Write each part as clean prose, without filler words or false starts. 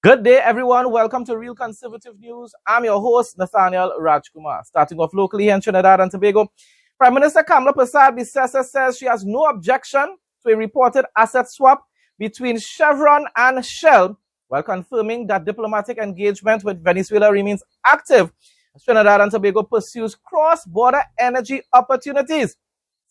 Good day, everyone. Welcome to Real Conservative News. I'm your host, Nathaniel Rajkumar. Starting off locally in Trinidad and Tobago, Prime Minister Kamla Persad-Bissessar says she has no objection to a reported asset swap between Chevron and Shell, while confirming that diplomatic engagement with Venezuela remains active as Trinidad and Tobago pursues cross-border energy opportunities.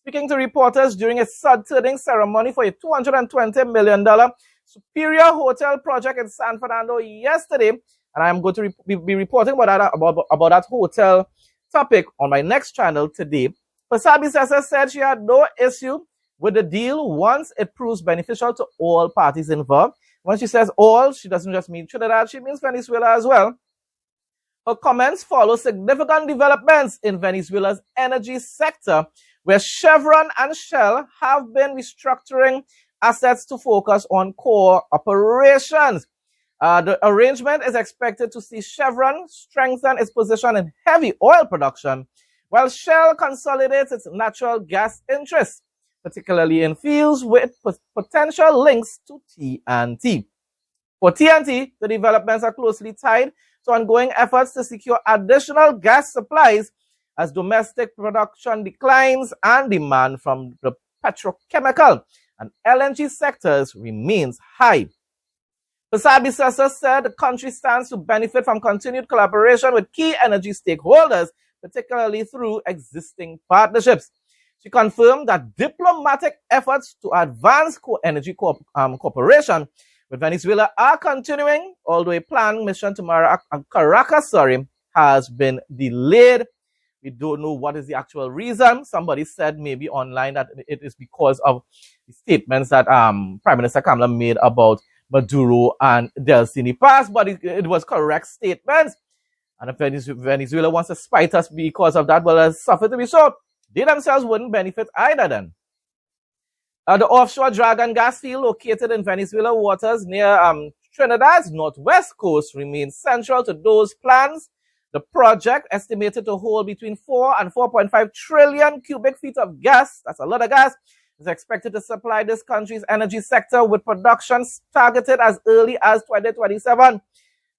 Speaking to reporters during a sud-turning ceremony for a $220 million Superior Hotel project in San Fernando yesterday, and I'm going to be reporting about that hotel topic on my next channel today. Persad-Bissessar said she had no issue with the deal once it proves beneficial to all parties involved. When she says all, she doesn't just mean Trinidad, she means Venezuela as well. Her comments follow significant developments in Venezuela's energy sector, where Chevron and Shell have been restructuring assets to focus on core operations. The arrangement is expected to see Chevron strengthen its position in heavy oil production, while Shell consolidates its natural gas interests, particularly in fields with potential links to TNT. For TNT, the developments are closely tied to ongoing efforts to secure additional gas supplies as domestic production declines and demand from the petrochemical and LNG sectors remains high. Persad-Bissessar said the country stands to benefit from continued collaboration with key energy stakeholders, particularly through existing partnerships. She confirmed that diplomatic efforts to advance energy cooperation with Venezuela are continuing, although a planned mission to Caracas has been delayed. We don't know what is the actual reason. Somebody said maybe online that it is because of the statements that Prime Minister Kamla made about Maduro and Delcini Paz, but it was correct statements. And if Venezuela wants to spite us because of that, well, it's suffer to be so. They themselves wouldn't benefit either then. The offshore Dragon gas field located in Venezuela waters near Trinidad's northwest coast remains central to those plans. The project, estimated to hold between 4 and 4.5 trillion cubic feet of gas, that's a lot of gas, is expected to supply this country's energy sector with production targeted as early as 2027.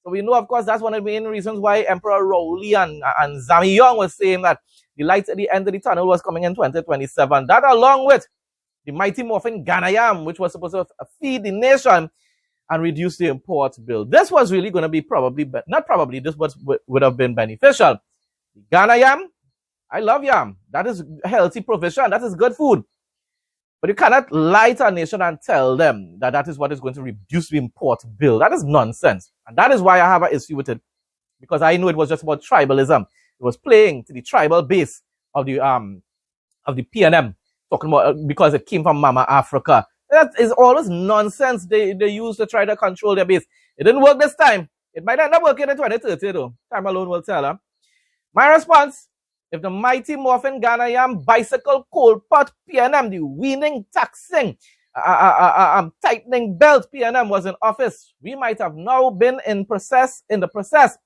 So we know, of course, that's one of the main reasons why Emperor Rowley and Zami Young was saying that the light at the end of the tunnel was coming in 2027. That, along with the mighty morphin Ganayam, which was supposed to feed the nation and reduce the import bill. This was really going to be this would have been beneficial. Ghana yam, I love yam. That is a healthy provision. That is good food. But you cannot lie to a nation and tell them that that is what is going to reduce the import bill. That is nonsense. And that is why I have an issue with it. Because I knew it was just about tribalism. It was playing to the tribal base of the PNM, talking about because it came from Mama Africa. That is always nonsense they use to try to control their base. It didn't work this time. It might end up working in 2030 though. Time alone will tell. Huh? My response, if the mighty morphin Ghana yam bicycle coal pot PNM, the weaning, taxing, tightening belt PNM was in office, we might have now been in the process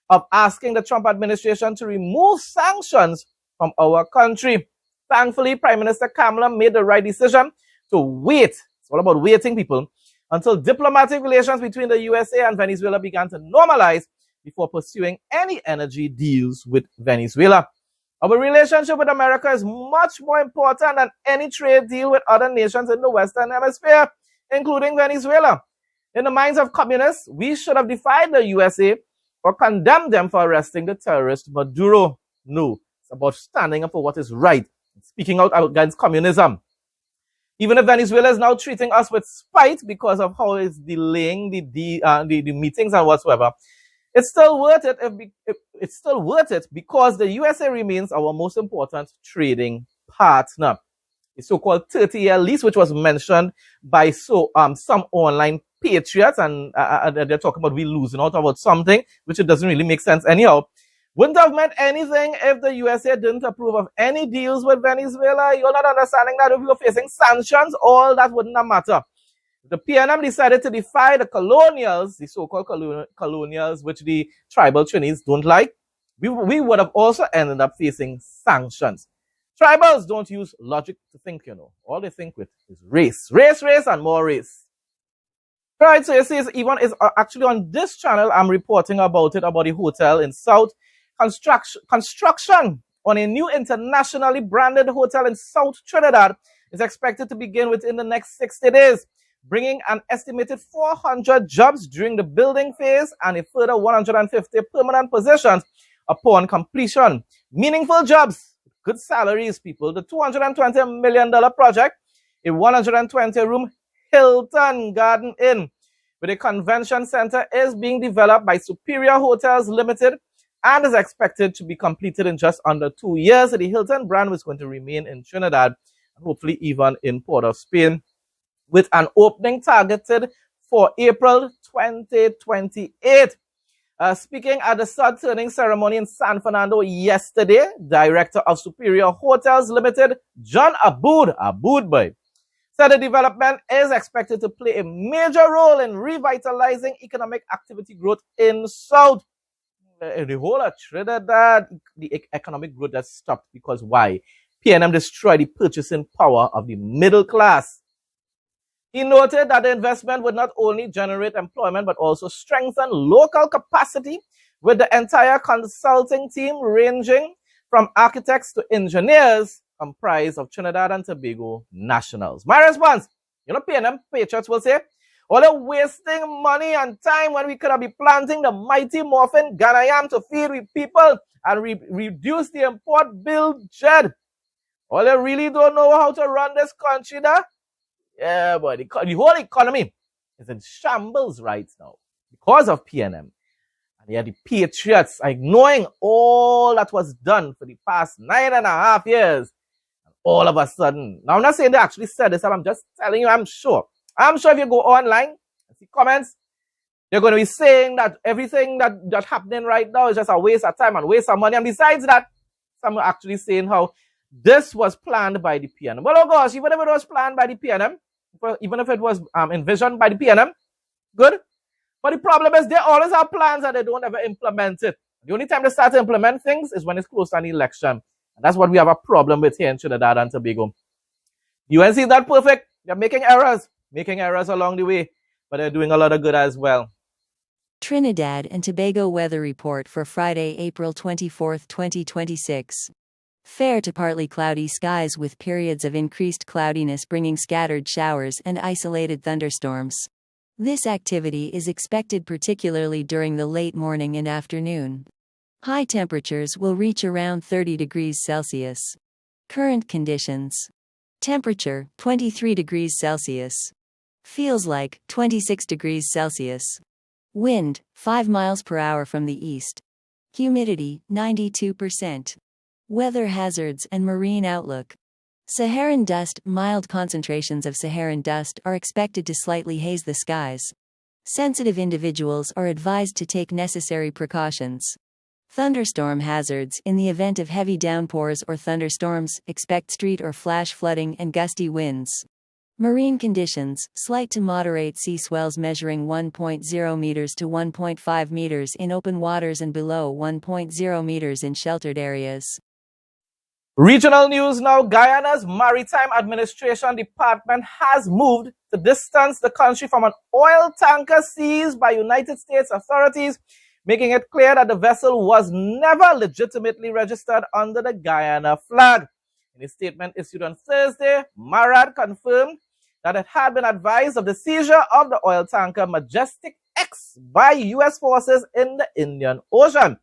of asking the Trump administration to remove sanctions from our country. Thankfully, Prime Minister Kamla made the right decision to wait. It's all about waiting, people, until diplomatic relations between the USA and Venezuela began to normalize before pursuing any energy deals with Venezuela. Our relationship with America is much more important than any trade deal with other nations in the Western Hemisphere, including Venezuela. In the minds of communists, we should have defied the USA or condemned them for arresting the terrorist Maduro. No, it's about standing up for what is right, speaking out against communism. Even if Venezuela is now treating us with spite because of how it's delaying the meetings and whatsoever, it's still worth it. It's still worth it because the USA remains our most important trading partner. The so-called 30-year lease, which was mentioned by some online patriots, and they're talking about we losing out about something, which it doesn't really make sense anyhow. Wouldn't have meant anything if the USA didn't approve of any deals with Venezuela. You're not understanding that if we were facing sanctions, all that wouldn't have mattered. The PNM decided to defy the colonials, the so-called colonials, which the tribal Trinis don't like. We would have also ended up facing sanctions. Tribals don't use logic to think, you know. All they think with is race. Race, race, and more race. Right, so you see, it's actually on this channel, I'm reporting about it, about the hotel in South. Construction on a new internationally branded hotel in South Trinidad is expected to begin within the next 60 days, bringing an estimated 400 jobs during the building phase and a further 150 permanent positions upon completion. Meaningful jobs, good salaries, people. The $220 million project, a 120-room Hilton Garden Inn with a convention center, is being developed by Superior Hotels Limited and is expected to be completed in just under 2 years. The Hilton brand was going to remain in Trinidad and hopefully even in Port of Spain, with an opening targeted for April 2028. Speaking at the sod turning ceremony in San Fernando yesterday, Director of Superior Hotels Limited, John Aboud, said the development is expected to play a major role in revitalizing economic activity growth in South. The whole of Trinidad, the economic growth has stopped because why? PNM destroyed the purchasing power of the middle class. He noted that the investment would not only generate employment but also strengthen local capacity, with the entire consulting team ranging from architects to engineers comprised of Trinidad and Tobago nationals. My response, PNM patriots will say, all the wasting money and time when we could have been planting the mighty morphin Ghanaian to feed with people and reduce the import bill, Jed. All they really don't know how to run this country there. Yeah, but the whole economy is in shambles right now because of PNM. And yet the patriots are ignoring all that was done for the past 9.5 years. And all of a sudden, now I'm not saying they actually said this, I'm just telling you, I'm sure if you go online and see comments, they're going to be saying that everything that's happening right now is just a waste of time and waste of money. And besides that, some are actually saying how this was planned by the PNM. Well, oh gosh, even if it was planned by the PNM, even if it was envisioned by the PNM, good. But the problem is they always have plans and they don't ever implement it. The only time they start to implement things is when it's close to an election. And that's what we have a problem with here in Trinidad and Tobago. UNC is not perfect. They're making errors along the way, but they're doing a lot of good as well. Trinidad and Tobago weather report for Friday, April 24, 2026. Fair to partly cloudy skies with periods of increased cloudiness bringing scattered showers and isolated thunderstorms. This activity is expected particularly during the late morning and afternoon. High temperatures will reach around 30 degrees Celsius. Current conditions. Temperature, 23 degrees Celsius. Feels like 26 degrees Celsius. Wind, 5 miles per hour from the east. Humidity, 92%. Weather hazards and marine outlook. Saharan dust. Mild concentrations of Saharan dust are expected to slightly haze the skies. Sensitive individuals are advised to take necessary precautions. Thunderstorm hazards. In the event of heavy downpours or thunderstorms, expect street or flash flooding and gusty winds. Marine conditions. Slight to moderate sea swells measuring 1.0 meters to 1.5 meters in open waters and below 1.0 meters in sheltered areas. Regional news now. Guyana's Maritime Administration Department has moved to distance the country from an oil tanker seized by United States authorities, making it clear that the vessel was never legitimately registered under the Guyana flag. In a statement issued on Thursday, MARAD confirmed that it had been advised of the seizure of the oil tanker Majestic X by U.S. forces in the Indian Ocean.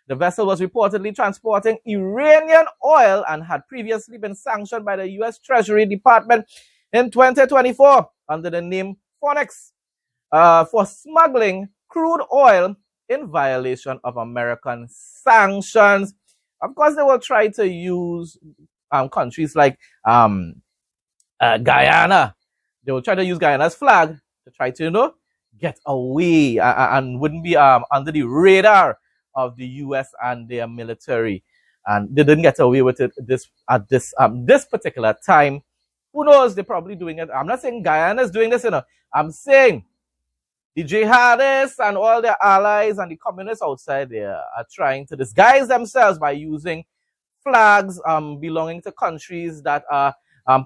The vessel was reportedly transporting Iranian oil and had previously been sanctioned by the U.S. Treasury Department in 2024 under the name Phoenix for smuggling crude oil in violation of American sanctions. Of course, they will try to use countries like Guyana. They will try to use Guyana's flag to try to, get away and wouldn't be under the radar of the U.S. and their military. And they didn't get away with it at this particular time. Who knows? They're probably doing it. I'm not saying Guyana is doing this, I'm saying the jihadists and all their allies and the communists outside there are trying to disguise themselves by using flags belonging to countries that are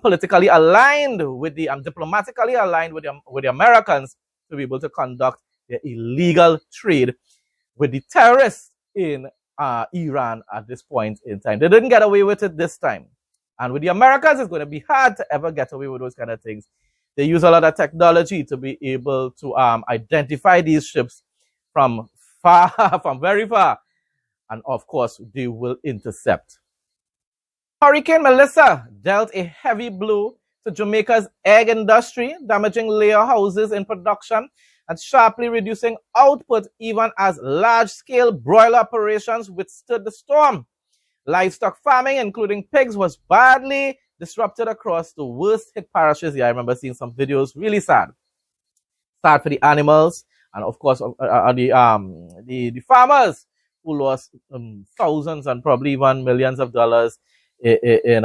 politically aligned with the diplomatically aligned with the Americans, to be able to conduct their illegal trade with the terrorists in Iran at this point in time. They didn't get away with it this time. And with the Americans, it's going to be hard to ever get away with those kind of things. They use a lot of technology to be able to identify these ships from very far. And of course, they will intercept. Hurricane Melissa dealt a heavy blow to Jamaica's egg industry, damaging layer houses in production and sharply reducing output even as large-scale broiler operations withstood the storm. Livestock farming, including pigs, was badly disrupted across the worst-hit parishes. Yeah, I remember seeing some videos. Really sad. Sad for the animals and, of course, the farmers who lost thousands and probably even millions of dollars in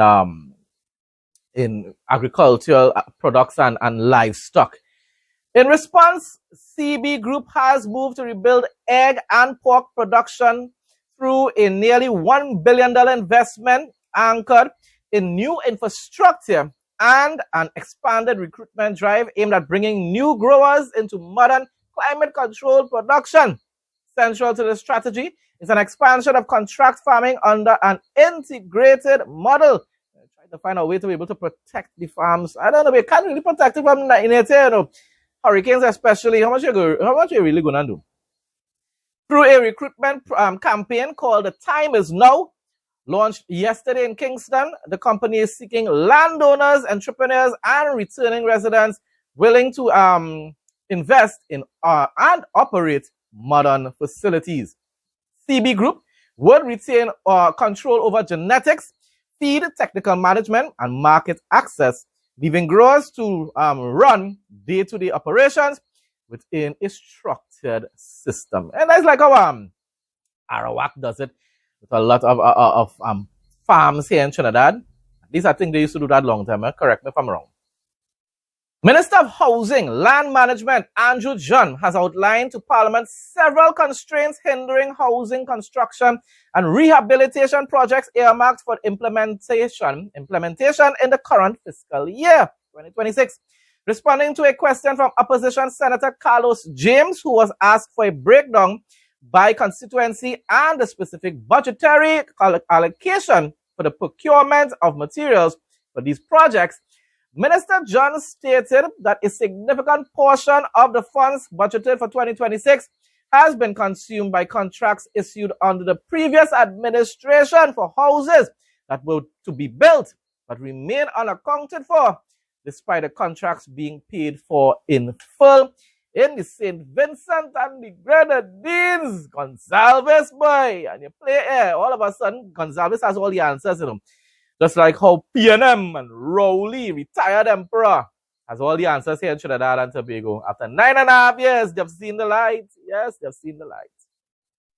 agricultural products and livestock. In response, CB Group has moved to rebuild egg and pork production through a nearly $1 billion investment anchored in new infrastructure and an expanded recruitment drive aimed at bringing new growers into modern climate-controlled production. Central to the strategy is an expansion of contract farming under an integrated model. Trying to find a way to be able to protect the farms. I don't know, we can't really protect it from in it, you know. Hurricanes especially, how much you really going to do? Through a recruitment campaign called The Time Is Now, launched yesterday in Kingston, the company is seeking landowners, entrepreneurs, and returning residents willing to invest in and operate modern facilities. CB Group would retain control over genetics, feed, technical management, and market access, leaving growers to run day-to-day operations within a structured system. And that's like how Arawak does it with a lot of farms here in Trinidad. These are things they used to do that long time. Correct me if I'm wrong. Minister of Housing, Land Management, Andrew John, has outlined to Parliament several constraints hindering housing construction and rehabilitation projects earmarked for implementation in the current fiscal year, 2026. Responding to a question from Opposition Senator Carlos James, who was asked for a breakdown by constituency and the specific budgetary allocation for the procurement of materials for these projects, Minister John stated that a significant portion of the funds budgeted for 2026 has been consumed by contracts issued under the previous administration for houses that were to be built but remain unaccounted for, despite the contracts being paid for in full. In the St. Vincent and the Grenadines, Gonsalves, boy, and you play here, all of a sudden, Gonsalves has all the answers, you know. Just like how P&M and Rowley, retired emperor, has all the answers here in Trinidad and Tobago. After 9.5 years, they've seen the light. Yes, they've seen the light.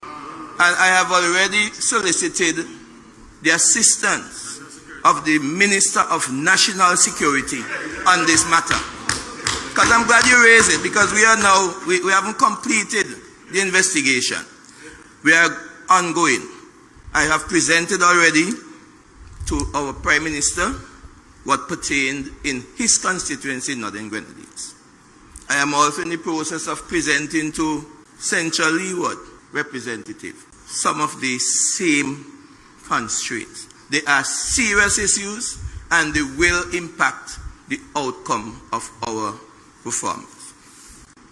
And I have already solicited the assistance of the Minister of National Security on this matter. Because I'm glad you raised it, because we are now, we haven't completed the investigation. We are ongoing. I have presented already to our Prime Minister what pertained in his constituency, Northern Grenadines. I am also in the process of presenting to Central Leeward representative some of the same constraints. They are serious issues and they will impact the outcome of our performance.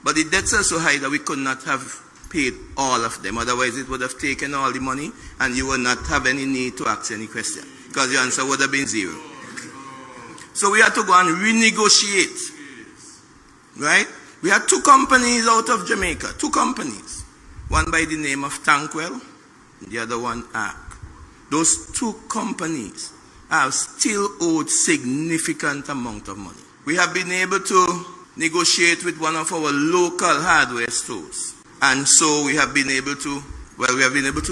But the debts are so high that we could not have paid all of them. Otherwise, it would have taken all the money and you would not have any need to ask any question, because the answer would have been zero. So we had to go and renegotiate, right? We had two companies out of Jamaica, two companies. One by the name of Tankwell, the other one ARC. Those two companies have still owed significant amount of money. We have been able to negotiate with one of our local hardware stores. And so we have been able to,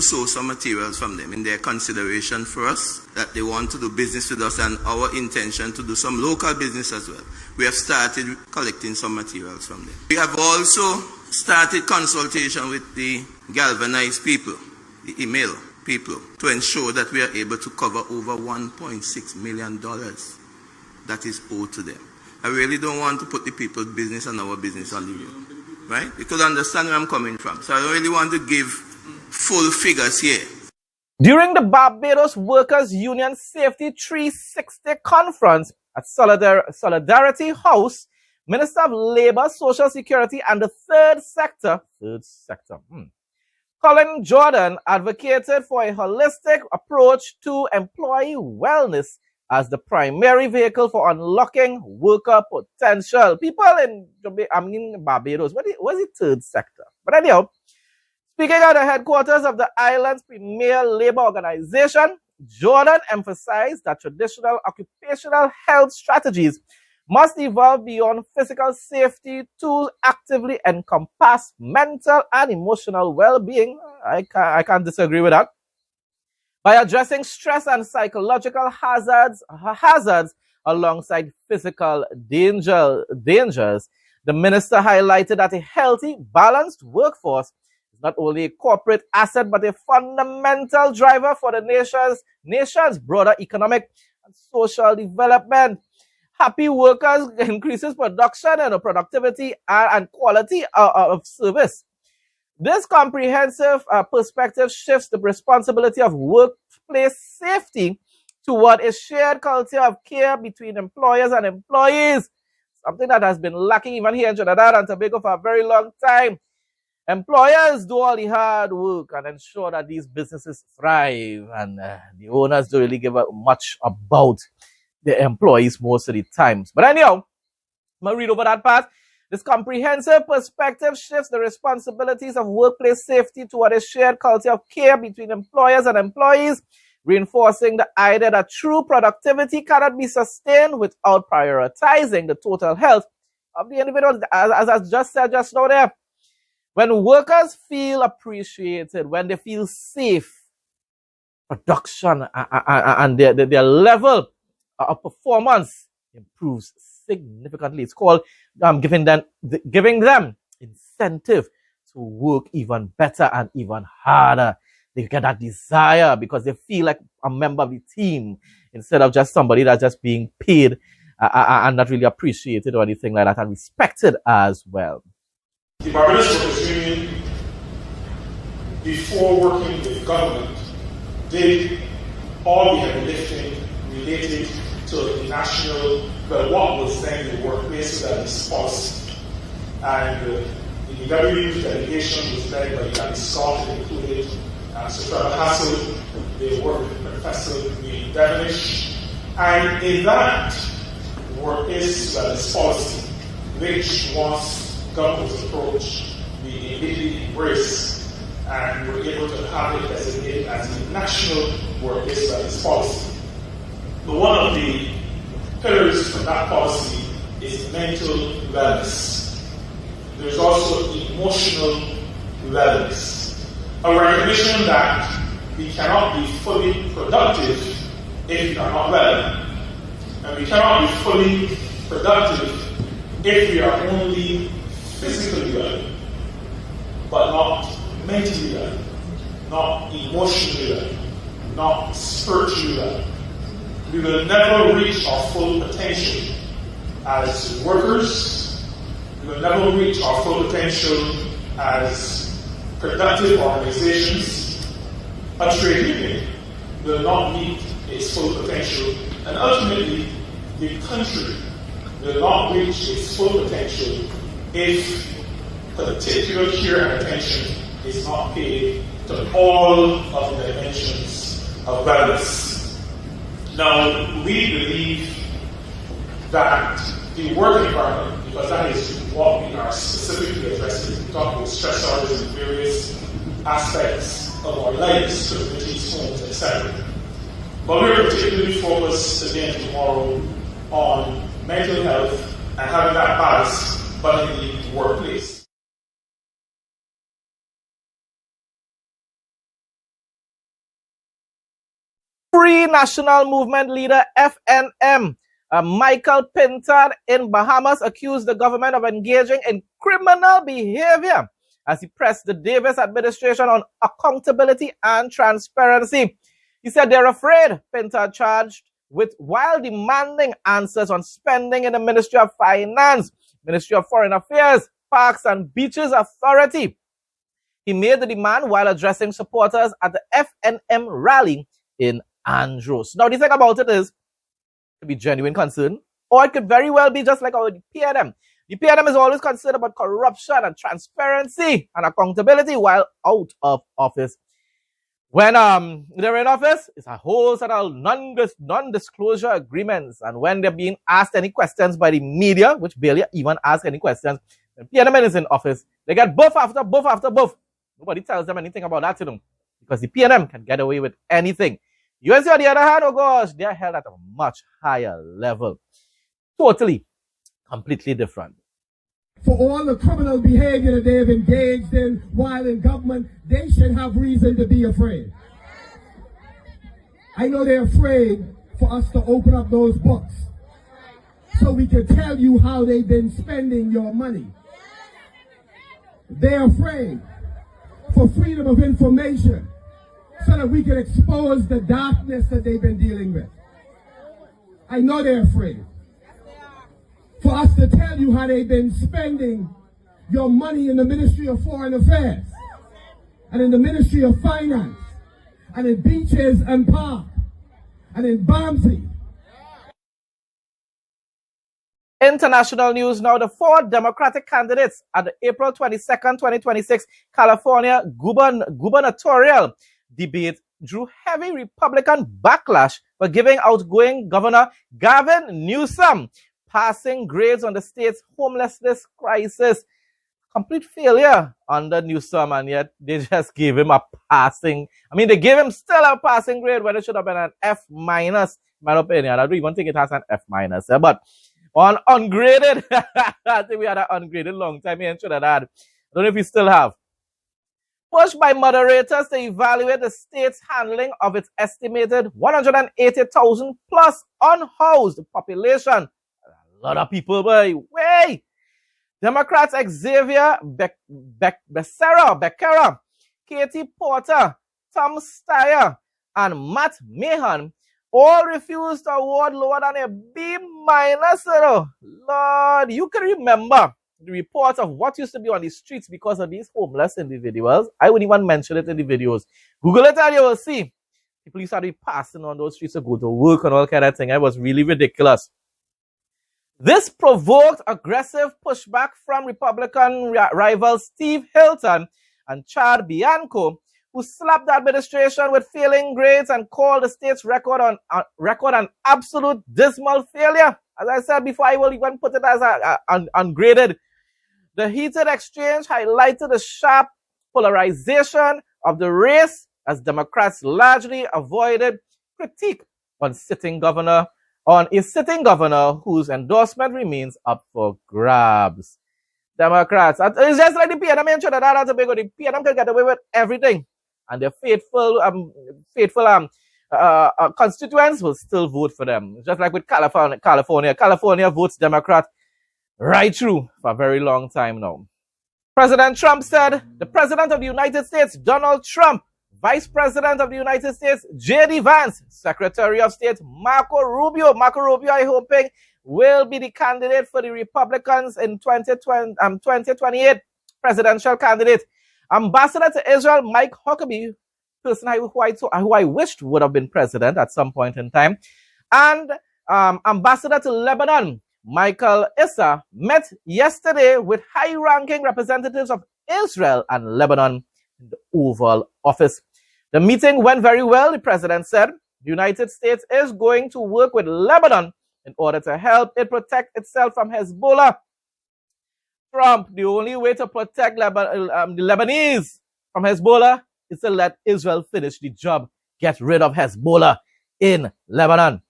source some materials from them in their consideration for us, that they want to do business with us and our intention to do some local business as well. We have started collecting some materials from them. We have also started consultation with the galvanized people, the email people, to ensure that we are able to cover over $1.6 million that is owed to them. I really don't want to put the people's business and our business on the road. Right? You could understand where I'm coming from. So I don't really want to give full figures here. During the Barbados Workers Union Safety 360 conference at Solidarity House, Minister of Labour, Social Security and the Third Sector, Colin Jordan advocated for a holistic approach to employee wellness as the primary vehicle for unlocking worker potential. People in Barbados, what is the third sector? But anyhow, speaking at the headquarters of the island's premier labor organization, Jordan emphasized that traditional occupational health strategies must evolve beyond physical safety to actively encompass mental and emotional well-being. I can't disagree with that. By addressing stress and psychological hazards alongside physical dangers, the minister highlighted that a healthy, balanced workforce is not only a corporate asset, but a fundamental driver for the nation's broader economic and social development. Happy workers increases production and productivity and quality of service. This comprehensive perspective shifts the responsibility of workplace safety toward a shared culture of care between employers and employees, something that has been lacking even here in Trinidad and Tobago for a very long time. Employers do all the hard work and ensure that these businesses thrive, and the owners don't really give much about the employees most of the times. But anyhow, I'm going to read over that part. This comprehensive perspective shifts the responsibilities of workplace safety toward a shared culture of care between employers and employees, reinforcing the idea that true productivity cannot be sustained without prioritizing the total health of the individual. As I just said just now there, when workers feel appreciated, when they feel safe, production and their level of performance improves significantly. It's called giving them incentive to work even better and even harder. They get that desire because they feel like a member of the team instead of just somebody that's just being paid and not really appreciated or anything like that, and respected as well. The Barbados Workers Union, before working with government, did all the heavy lifting related to the national, what was then the workplace wellness policy. And the WU's delegation was led by Gabby Scott, and included Sir Trevor Hassel, the work with Professor Neil Devonish. And in that workplace wellness policy, which was government's approach, we immediately embraced and were able to have it designated as the national workplace wellness policy. But one of the pillars from that policy is mental wellness. There's also emotional wellness. A recognition that we cannot be fully productive if we are not well. And we cannot be fully productive if we are only physically well, but not mentally well, not emotionally well, not spiritually well. We will never reach our full potential as workers. We will never reach our full potential as productive organizations. A trade union will not meet its full potential, and ultimately the country will not reach its full potential if particular care and attention is not paid to all of the dimensions of wellness. Now, we believe that the work environment, because that is what we are specifically addressing, we talk about stressors in various aspects of our lives, communities, homes, etc. But we're particularly focused today and tomorrow on mental health and having that balance, but in the workplace. Free National Movement leader FNM Michael Pintard in Bahamas accused the government of engaging in criminal behavior as he pressed the Davis administration on accountability and transparency. He said they're afraid, Pintard charged, while demanding answers on spending in the Ministry of Finance, Ministry of Foreign Affairs, Parks and Beaches Authority. He made the demand while addressing supporters at the FNM rally in Andros. Now, the thing about it is, it could be genuine concern, or it could very well be just like our PNM. The PNM is always concerned about corruption and transparency and accountability while out of office. When they're in office, it's a whole set of non-disclosure agreements. And when they're being asked any questions by the media, which barely even ask any questions, when PNM is in office, they get buff after buff after buff. Nobody tells them anything about that, because the PNM can get away with anything. UNC, on the other hand, oh gosh, they're held at a much higher level. Totally, completely different. For all the criminal behavior that they've engaged in while in government, they should have reason to be afraid. I know they're afraid for us to open up those books so we can tell you how they've been spending your money. They're afraid for freedom of information so that we can expose the darkness that they've been dealing with. I know they're afraid for us to tell you how they've been spending your money in the Ministry of Foreign Affairs and in the Ministry of Finance and in beaches and park and in Barnsley. International news now. The 4 Democratic candidates at the April 22nd, 2026 California gubernatorial debate drew heavy Republican backlash for giving outgoing Governor Gavin Newsom passing grades on the state's homelessness crisis. Complete failure under Newsom, and yet they just gave him a passing. I mean, they gave him still a passing grade when it should have been an F-, in my opinion. I don't even think it has an F-, but on ungraded, I think we had an ungraded long time here in Trinidad. I don't know if we still have. Pushed by moderators to evaluate the state's handling of its estimated 180,000 plus unhoused population. A lot of people, boy. Way. Democrats Xavier Becerra, Katie Porter, Tom Steyer, and Matt Mahan all refused to award lower than a B-. Lord, you can remember the reports of what used to be on the streets because of these homeless individuals. I wouldn't even mention it in the videos. Google it and you will see. People used to be passing on those streets to go to work and all kind of thing. It was really ridiculous. This provoked aggressive pushback from Republican rivals Steve Hilton and Chad Bianco, who slapped the administration with failing grades and called the state's record an absolute dismal failure. As I said before, I will even put it as ungraded. The heated exchange highlighted the sharp polarization of the race as Democrats largely avoided critique on a sitting governor whose endorsement remains up for grabs. Democrats, it's just like the PNM in Trinidad and Tobago. The PNM can get away with everything, and their faithful constituents will still vote for them. Just like with California votes Democrat right through for a very long time now. President Trump said the President of the United States, Donald Trump, Vice President of the United States, J.D. Vance, Secretary of State, Marco Rubio, I hoping will be the candidate for the Republicans in 2028 presidential candidate. Ambassador to Israel, Mike Huckabee, person who I wished would have been president at some point in time, and Ambassador to Lebanon, Michael Issa, met yesterday with high-ranking representatives of Israel and Lebanon in the Oval Office. The meeting went very well, the president said. The United States is going to work with Lebanon in order to help it protect itself from Hezbollah. Trump, the only way to protect the Lebanese from Hezbollah is to let Israel finish the job, get rid of Hezbollah in Lebanon.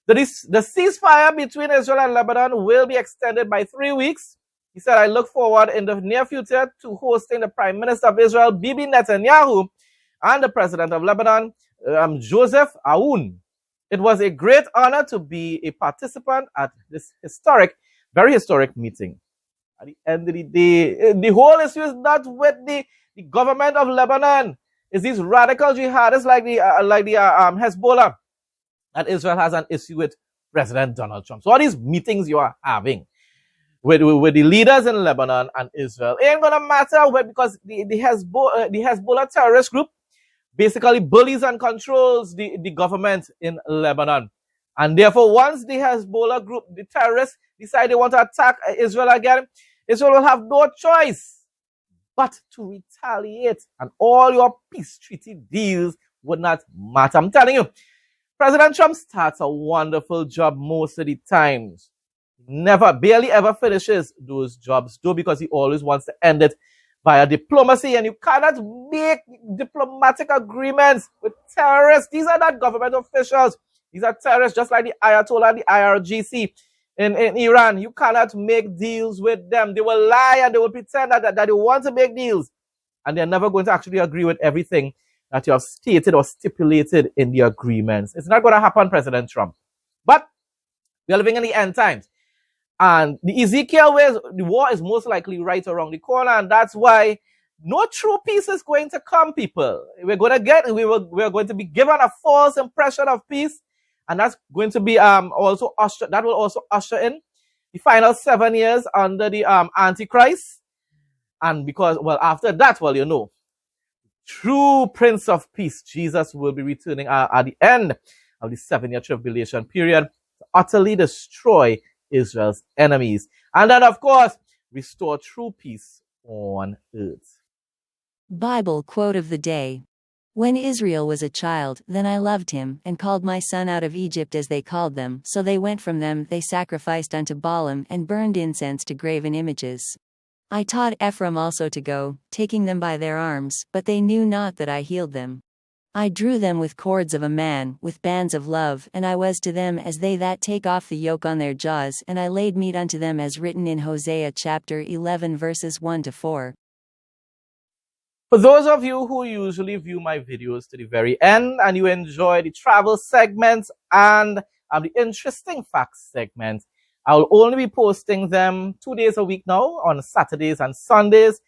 The ceasefire between Israel and Lebanon will be extended by 3 weeks. He said, I look forward in the near future to hosting the Prime Minister of Israel, Bibi Netanyahu, and the President of Lebanon, Joseph Aoun. It was a great honor to be a participant at this very historic meeting. At the end of the day, the whole issue is not with the government of Lebanon. It's these radical jihadists like the Hezbollah. that Israel has an issue with President Donald Trump. So all these meetings you are having with the leaders in Lebanon and Israel ain't gonna matter because the Hezbollah terrorist group basically bullies and controls the government in Lebanon. And therefore, once the Hezbollah group, the terrorists, decide they want to attack Israel again, Israel will have no choice but to retaliate. And all your peace treaty deals would not matter. I'm telling you, President Trump starts a wonderful job most of the times. Barely ever finishes those jobs, though, because he always wants to end it via diplomacy, and you cannot make diplomatic agreements with terrorists. These are not government officials. These are terrorists, just like the Ayatollah and the IRGC in Iran. You cannot make deals with them. They will lie and they will pretend that they want to make deals, and they're never going to actually agree with everything that you have stated or stipulated in the agreements. It's not going to happen, President Trump. But we are living in the end times. And the Ezekiel ways, the war is most likely right around the corner, and that's why no true peace is going to come, people. We're going to be given a false impression of peace, and that's going to be also usher in the final 7 years under the Antichrist. And because, well, after that, well, you know, true Prince of Peace, Jesus, will be returning at the end of the 7-year tribulation period to utterly destroy Israel's enemies, and then, of course, restore true peace on earth. Bible quote of the day. When Israel was a child, then I loved him, and called my son out of Egypt as they called them. So they went from them, they sacrificed unto Baalim, and burned incense to graven images. I taught Ephraim also to go, taking them by their arms, but they knew not that I healed them. I drew them with cords of a man, with bands of love, and I was to them as they that take off the yoke on their jaws, and I laid meat unto them as written in Hosea chapter 11 verses 1-4. For those of you who usually view my videos to the very end, and you enjoy the travel segments and the interesting facts segment, I will only be posting them 2 days a week now, on Saturdays and Sundays,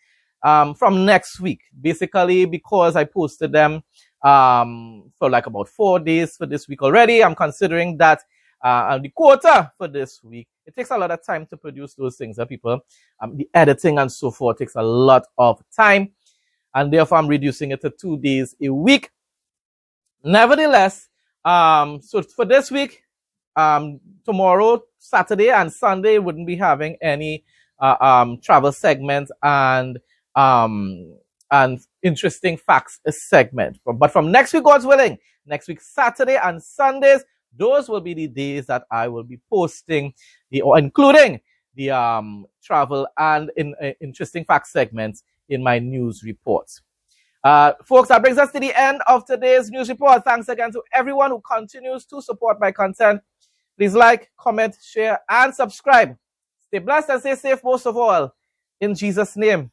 from next week. Basically, because I posted them for like about 4 days for this week already. I'm considering that the quota for this week, it takes a lot of time to produce those things, people. The editing and so forth takes a lot of time, and therefore I'm reducing it to 2 days a week. Nevertheless, so for this week, tomorrow, Saturday and Sunday, wouldn't be having any travel segments and interesting facts segment. But from next week, God's willing, next week, Saturday and Sundays, those will be the days that I will be posting including the travel and interesting facts segments in my news reports. Folks, that brings us to the end of today's news report. Thanks again to everyone who continues to support my content. Please like, comment, share, and subscribe. Stay blessed and stay safe most of all. In Jesus' name.